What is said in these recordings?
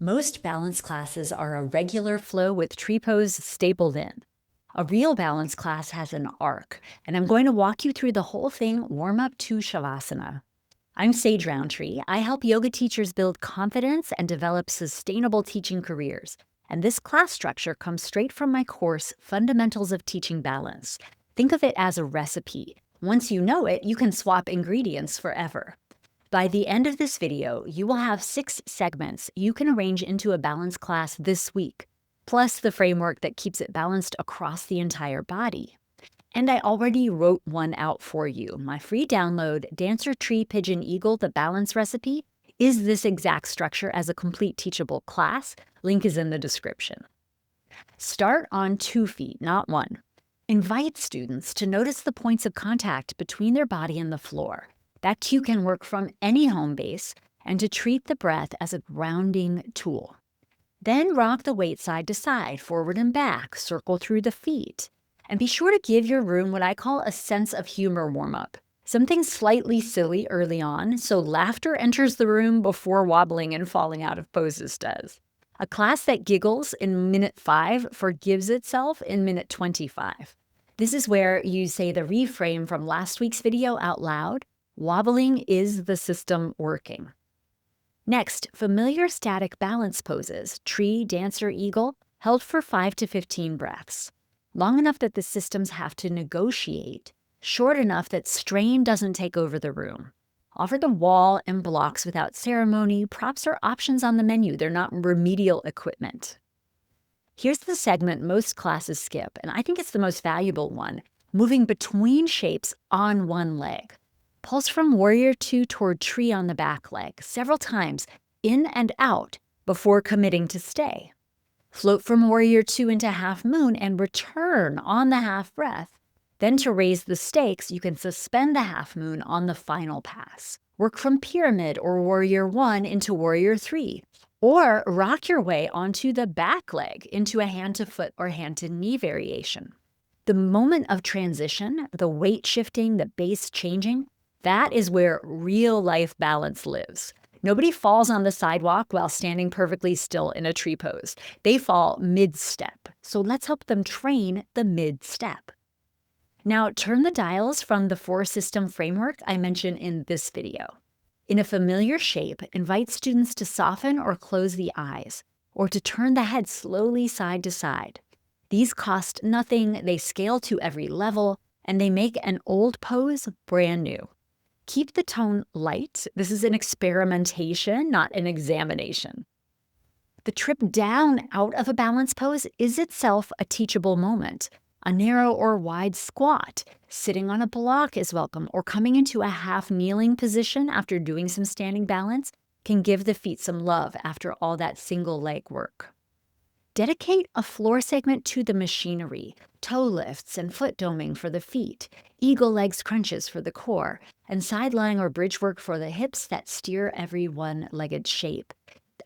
Most balance classes are a regular flow with tree pose stapled in. A real balance class has an arc, and I'm going to walk you through the whole thing warm up to Shavasana. I'm Sage Roundtree. I help yoga teachers build confidence and develop sustainable teaching careers. And this class structure comes straight from my course, Fundamentals of Teaching Balance. Think of it as a recipe. Once you know it, you can swap ingredients forever. By the end of this video, you will have 6 segments you can arrange into a balance class this week, plus the framework that keeps it balanced across the entire body. And I already wrote one out for you. My free download, Dancer Tree Pigeon Eagle, the balance recipe, is this exact structure as a complete teachable class. Link is in the description. Start on 2 feet, not 1. Invite students to notice the points of contact between their body and the floor. That cue can work from any home base, and to treat the breath as a grounding tool. Then rock the weight side to side, forward and back, circle through the feet. And be sure to give your room what I call a sense of humor warm-up. Something slightly silly early on, so laughter enters the room before wobbling and falling out of poses does. A class that giggles in minute 5 forgives itself in minute 25. This is where you say the reframe from last week's video out loud. Wobbling is the system working. Next, familiar static balance poses, tree, dancer, eagle, held for 5 to 15 breaths. Long enough that the systems have to negotiate, short enough that strain doesn't take over the room. Offer the wall and blocks without ceremony. Props are options on the menu. They're not remedial equipment. Here's the segment most classes skip, and I think it's the most valuable one, moving between shapes on one leg. Pulse from warrior 2 toward tree on the back leg, several times, in and out, before committing to stay. Float from warrior 2 into half moon and return on the half breath. Then to raise the stakes, you can suspend the half moon on the final pass. Work from pyramid or warrior 1 into warrior 3, or rock your way onto the back leg into a hand to foot or hand to knee variation. The moment of transition, the weight shifting, the base changing, that is where real-life balance lives. Nobody falls on the sidewalk while standing perfectly still in a tree pose. They fall mid-step. So let's help them train the mid-step. Now turn the dials from the 4-system framework I mentioned in this video. In a familiar shape, invite students to soften or close the eyes, or to turn the head slowly side to side. These cost nothing, they scale to every level, and they make an old pose brand new. Keep the tone light. This is an experimentation, not an examination. The trip down out of a balance pose is itself a teachable moment. A narrow or wide squat, sitting on a block is welcome, or coming into a half kneeling position after doing some standing balance can give the feet some love after all that single leg work. Dedicate a floor segment to the machinery, toe lifts and foot doming for the feet, eagle legs crunches for the core, and side lying or bridge work for the hips that steer every one-legged shape.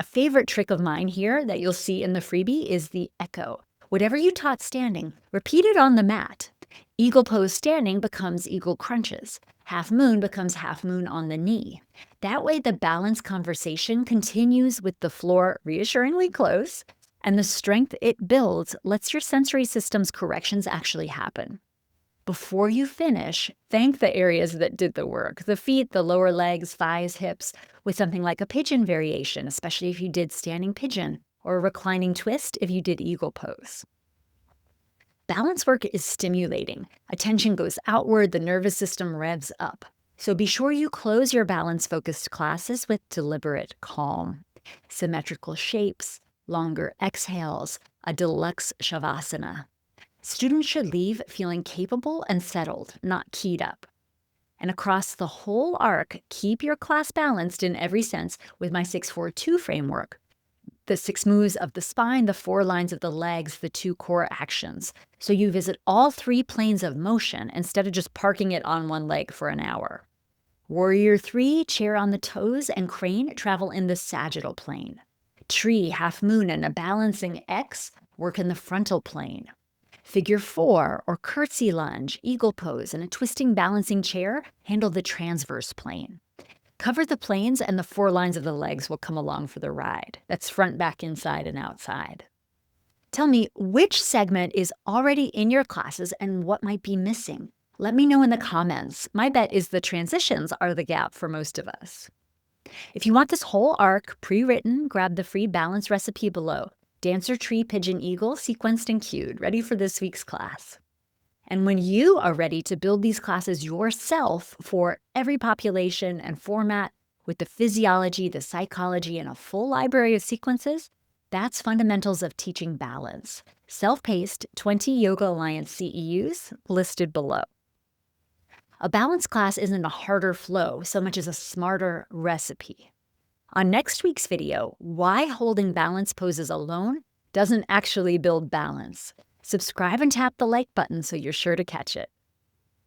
A favorite trick of mine here that you'll see in the freebie is the echo. Whatever you taught standing, repeat it on the mat. Eagle pose standing becomes eagle crunches. Half moon becomes half moon on the knee. That way the balance conversation continues with the floor reassuringly close, and the strength it builds lets your sensory system's corrections actually happen. Before you finish, thank the areas that did the work, the feet, the lower legs, thighs, hips, with something like a pigeon variation, especially if you did standing pigeon, or a reclining twist if you did eagle pose. Balance work is stimulating. Attention goes outward, the nervous system revs up. So be sure you close your balance-focused classes with deliberate calm, symmetrical shapes, longer exhales, a deluxe shavasana. Students should leave feeling capable and settled, not keyed up. And across the whole arc, keep your class balanced in every sense with my 6-4-2 framework. The 6 moves of the spine, the 4 lines of the legs, the 2 core actions. So you visit all 3 planes of motion instead of just parking it on one leg for an hour. Warrior 3, chair on the toes, and crane travel in the sagittal plane. Tree, half moon, and a balancing X work in the frontal plane. Figure 4, or curtsy lunge, eagle pose, and a twisting balancing chair handle the transverse plane. Cover the planes and the 4 lines of the legs will come along for the ride. That's front, back, inside, and outside. Tell me which segment is already in your classes and what might be missing. Let me know in the comments. My bet is the transitions are the gap for most of us. If you want this whole arc pre-written, grab the free balance recipe below. Dancer, tree, pigeon, eagle, sequenced and cued, ready for this week's class. And when you are ready to build these classes yourself for every population and format with the physiology, the psychology, and a full library of sequences, that's Fundamentals of Teaching Balance. Self-paced 20 Yoga Alliance CEUs listed below. A balance class isn't a harder flow so much as a smarter recipe. On next week's video, why holding balance poses alone doesn't actually build balance. Subscribe and tap the like button so you're sure to catch it.